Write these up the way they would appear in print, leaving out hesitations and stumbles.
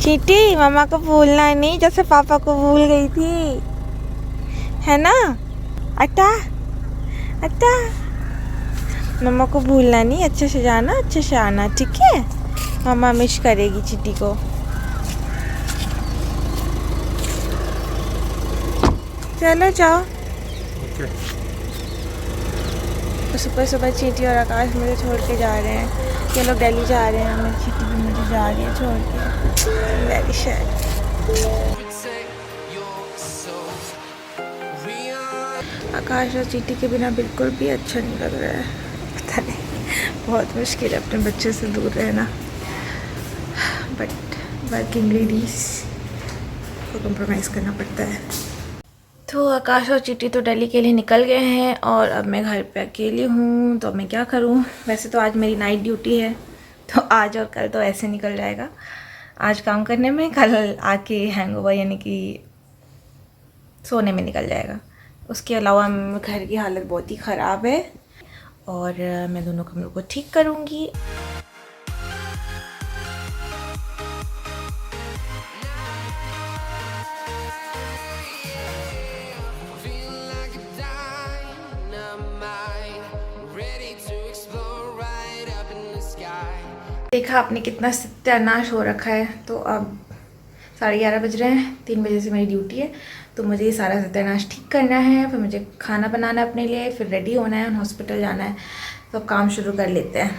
चीटी मामा को भूलना नहीं, जैसे पापा को भूल गई थी, है ना? अट्टा अट्टा, मामा को भूलना नहीं, अच्छे से जाना, अच्छे से आना, ठीक है? मामा मिस करेगी चीटी को। चलो जाओ। तो सुबह सुबह चीटी और आकाश मुझे छोड़ के जा रहे हैं। ये लोग दिल्ली जा रहे हैं, मेरी चीटी भी मुझे जा रही है छोड़ के। Very sad. आकाश और चीटी के बिना बिल्कुल भी अच्छा नहीं लग रहा है। पता नहीं, बहुत मुश्किल है अपने बच्चे से दूर रहना, बट वर्किंग लेडीज को कॉम्प्रोमाइज़ करना पड़ता है। तो आकाश और चीटी तो दिल्ली के लिए निकल गए हैं और अब मैं घर पे अकेली हूँ, तो मैं क्या करूँ? वैसे तो आज मेरी नाइट ड्यूटी है, तो आज और कल तो ऐसे निकल जाएगा, आज काम करने में, कल आके हैंगओवर यानी कि सोने में निकल जाएगा। उसके अलावा घर की हालत बहुत ही ख़राब है और मैं दोनों कमरों को ठीक करूँगी। देखा आपने कितना सत्यानाश हो रखा है। तो अब 11:30 बज रहे हैं, 3 बजे से मेरी ड्यूटी है, तो मुझे ये सारा सत्यानाश ठीक करना है, फिर मुझे खाना बनाना है अपने लिए, फिर रेडी होना है, हॉस्पिटल जाना है। तो अब काम शुरू कर लेते हैं।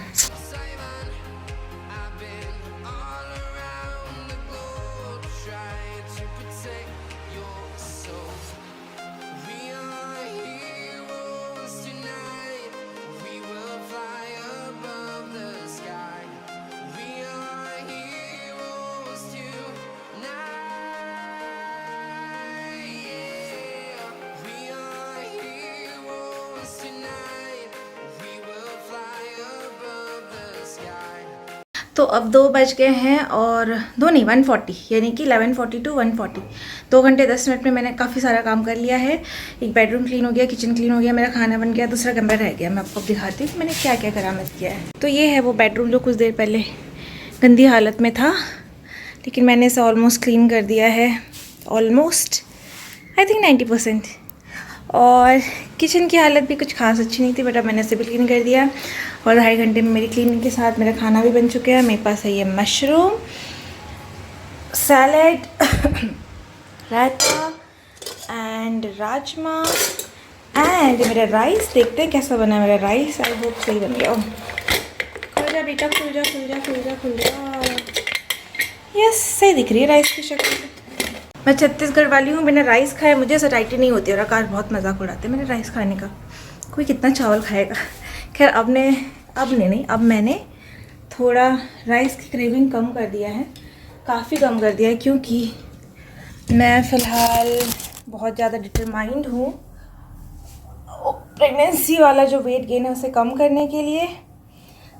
तो अब 2 बज गए हैं और 2 नहीं 1:40 यानी कि 11:40 to 1:40, 2 घंटे 10 मिनट में मैंने काफ़ी सारा काम कर लिया है। एक बेडरूम क्लीन हो गया, किचन क्लीन हो गया, मेरा खाना बन गया, दूसरा कमरा रह गया। मैं आपको दिखाती हूँ कि मैंने क्या क्या करामत किया है। तो ये है वो बेडरूम जो कुछ देर पहले गंदी हालत में था, लेकिन मैंने इसे ऑलमोस्ट क्लीन कर दिया है, ऑलमोस्ट आई थिंक 90%। और किचन की हालत भी कुछ खास अच्छी नहीं थी, बट अब मैंने इसे भी क्लीन कर दिया और 2.5 घंटे में मेरी क्लीनिंग के साथ मेरा खाना भी बन चुका है। मेरे पास है ये mushroom salad, raita and rajma and मेरा राइस। देखते हैं कैसा बना है मेरा राइस, आई होप सही बन गया हो। खुल जा बेटा, खुल जा खुल जा खुल जा खुल जा। यस, सही दिख रही है राइस की शक्ल। मैं छत्तीसगढ़ वाली हूँ, बिना राइस खाए मुझे सटाइटी नहीं होती और आकाश बहुत मजाक उड़ाते हैं मेरे राइस खाने का। कोई कितना चावल खाएगा। खैर अब मैंने थोड़ा राइस की क्रेविंग कम कर दिया है, काफ़ी कम कर दिया है, क्योंकि मैं फ़िलहाल बहुत ज़्यादा डिटरमाइंड हूँ प्रेगनेंसी वाला जो वेट गेन है उसे कम करने के लिए।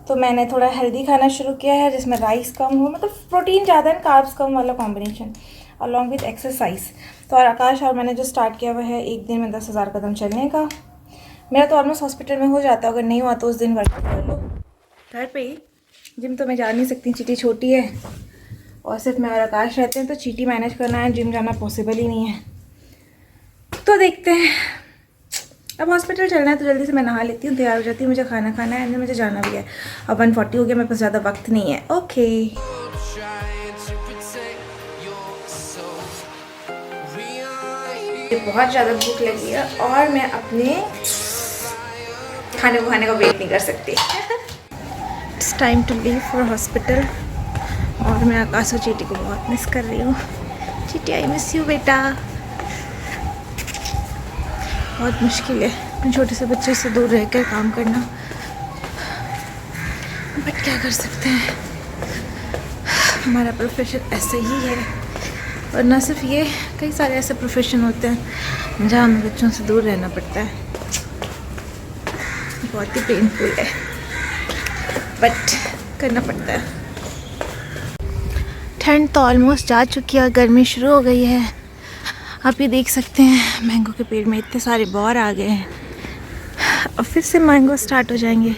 तो मैंने थोड़ा हेल्दी खाना शुरू किया है जिसमें राइस कम हो, मतलब प्रोटीन ज़्यादा है, कार्ब्स कम वाला कॉम्बिनेशन, अलॉन्ग विथ एक्सरसाइज। तो और आकाश और मैंने जो स्टार्ट किया हुआ है एक दिन में 10,000 कदम चलने का। मेरा तो ऑलमोस्ट हॉस्पिटल में हो जाता है, अगर नहीं हुआ तो उस दिन वर्कआउट कर लो घर पे ही। जिम तो मैं जा नहीं सकती, चीटी छोटी है और सिर्फ मैं और आकाश रहते हैं, तो चीटी मैनेज करना है, जिम जाना पॉसिबल ही नहीं है। तो देखते हैं, अब हॉस्पिटल चलना है तो जल्दी से मैं नहा लेती हूँ, तैयार हो जाती हूँ, मुझे खाना खाना है, मुझे जाना भी है। अब 1:40 हो गया, मेरे पास ज़्यादा वक्त नहीं है। ओके बहुत ज़्यादा भूख लगी है और मैं अपने खाने का वेट नहीं कर सकती। It's time to leave for hospital और मैं आकाश और चीटी को बहुत मिस कर रही हूँ। चीटी, आई मिस यू बेटा। बहुत मुश्किल है अपने छोटे से बच्चे से दूर रहकर काम करना, बट क्या कर सकते हैं, हमारा प्रोफेशन ऐसे ही है। और ना सिर्फ ये, कई सारे ऐसे प्रोफेशन होते हैं जहाँ हमें बच्चों से दूर रहना पड़ता है। बहुत ही पेनफुल है, बट करना पड़ता है। ठंड तो ऑलमोस्ट जा चुकी है, गर्मी शुरू हो गई है। आप ये देख सकते हैं मैंगो के पेड़ में इतने सारे बौर आ गए हैं, अब फिर से मैंगो स्टार्ट हो जाएंगे।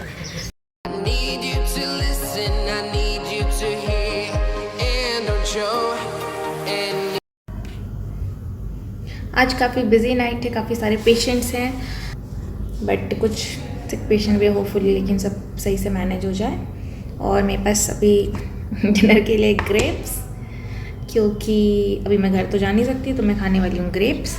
आज काफ़ी बिजी नाइट है, काफ़ी सारे पेशेंट्स हैं, बट कुछ सिक पेशेंट भी होपफुली, लेकिन सब सही से मैनेज हो जाए। और मेरे पास अभी डिनर के लिए ग्रेप्स, क्योंकि अभी मैं घर तो जा नहीं सकती, तो मैं खाने वाली हूँ ग्रेप्स।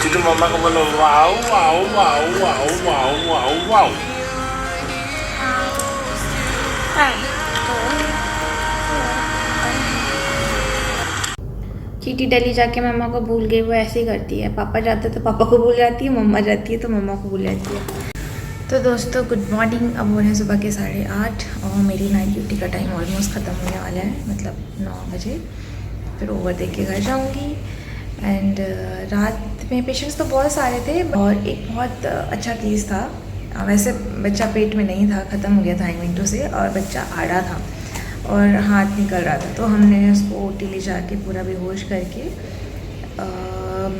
तो मम्मा को बोलो wow wow wow wow wow wow wow. चीटी दिल्ली जाके मम्मा को भूल गई, वो ऐसे ही करती है। पापा जाते तो पापा को भूल जाती है, मम्मा जाती है तो मम्मा को भूल जाती है। तो दोस्तों गुड मॉर्निंग। अब हो रहे हैं सुबह के 8:30 और मेरी नाइट ड्यूटी का टाइम ऑलमोस्ट ख़त्म होने वाला है, मतलब 9 बजे। फिर ओवर दे के घर जाऊँगी। एंड रात में पेशेंट्स तो बहुत सारे थे और एक बहुत अच्छा केस था। वैसे बच्चा पेट में नहीं था, ख़त्म हो गया था 1 मिनटों से, और बच्चा आड़ा था और हाथ निकल रहा था। तो हमने उसको ओटी ले जाके पूरा बेहोश करके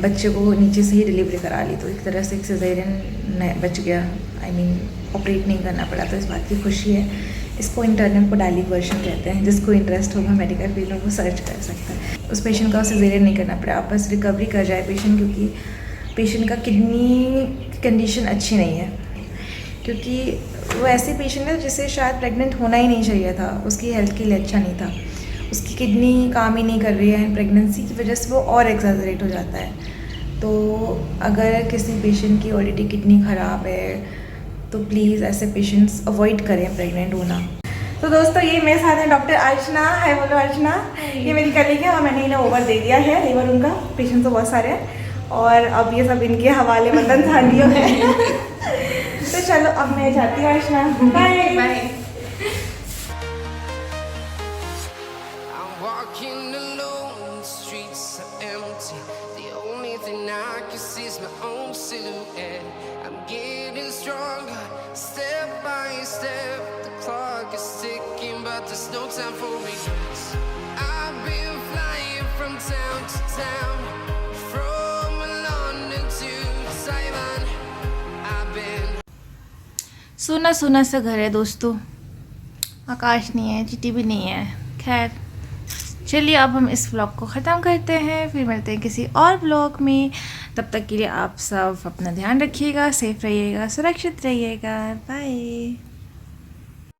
बच्चे को नीचे से ही डिलीवरी करा ली। तो एक तरह से एक सिजेरियन बच गया, आई मीन ऑपरेट नहीं करना पड़ा, तो इस बात की खुशी है। इसको इंटरनल पोडालिक वर्जन कहते हैं। जिसको इंटरेस्ट होगा मेडिकल फील्ड में वो सर्च कर सकता है। उस पेशेंट का सिजेरियन नहीं करना पड़ा, आप बस रिकवरी कर जाए पेशेंट, क्योंकि पेशेंट का किडनी कंडीशन अच्छी नहीं है। क्योंकि वो ऐसे पेशेंट है जिसे शायद प्रेग्नेंट होना ही नहीं चाहिए था, उसकी हेल्थ के लिए अच्छा नहीं था। उसकी किडनी काम ही नहीं कर रही है, प्रेगनेंसी की वजह से वो और एक्सेजरेट हो जाता है। तो अगर किसी पेशेंट की ऑलरेडी किडनी ख़राब है तो प्लीज़ ऐसे पेशेंट्स अवॉइड करें प्रेग्नेंट होना। तो दोस्तों ये मेरे साथ है डॉक्टर अर्चना। है बोलो अर्चना। ये मेरी कलीग है और मैंने इन्हें ओवर दे दिया है लीवर उनका। पेशेंट तो बहुत सारे हैं और अब ये सब इनके हवाले वतन झाड़ियों है। तो चलो अब मैं जाती हूँ Archana. Bye bye. Walking alone, the streets are empty. The only thing I can see is my own silhouette. I'm getting stronger, step by step. The clock is ticking, but there's no time for regrets. I've been flying from town to town, from London to Taiwan. I've been सुना सुना सा घर है दोस्तों, आकाश नहीं है, चिट्टी भी नहीं है। खैर चलिए अब हम इस व्लॉग को ख़त्म करते हैं, फिर मिलते हैं किसी और व्लॉग में। तब तक के लिए आप सब अपना ध्यान रखिएगा, सेफ रहिएगा, सुरक्षित रहिएगा। बाय।